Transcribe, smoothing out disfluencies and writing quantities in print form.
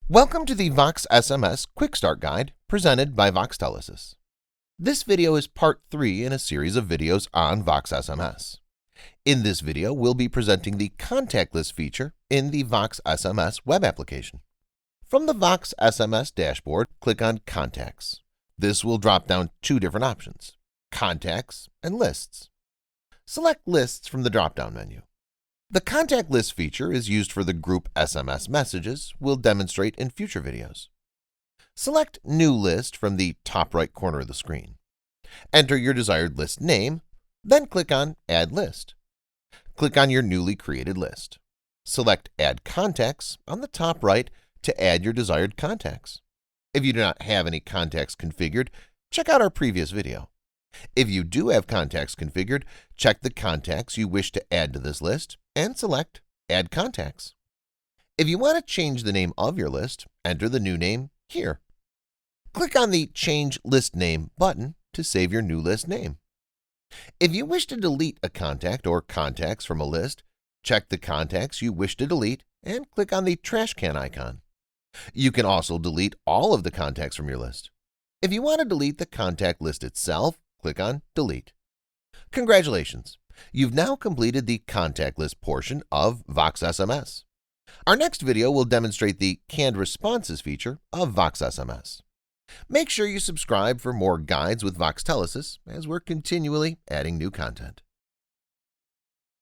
Welcome to the VoxSMS Quick Start Guide presented by Voxtelesys. This video is part 3 in a series of videos on VoxSMS. In this video, we'll be presenting the contact list feature in the VoxSMS web application. From the VoxSMS dashboard, click on Contacts. This will drop down two different options, Contacts and Lists. Select Lists from the drop-down menu. The contact list feature is used for the group SMS messages we'll demonstrate in future videos. Select New List from the top right corner of the screen. Enter your desired list name, then click on Add List. Click on your newly created list. Select Add Contacts on the top right to add your desired contacts. If you do not have any contacts configured, check out our previous video. If you do have contacts configured, check the contacts you wish to add to this list and select Add Contacts. If you want to change the name of your list, enter the new name here. Click on the Change List Name button to save your new list name. If you wish to delete a contact or contacts from a list, check the contacts you wish to delete and click on the trash can icon. You can also delete all of the contacts from your list. If you want to delete the contact list itself, click on Delete. Congratulations! You've now completed the contact list portion of VoxSMS. Our next video will demonstrate the canned responses feature of VoxSMS. Make sure you subscribe for more guides with Voxtelesys as we're continually adding new content.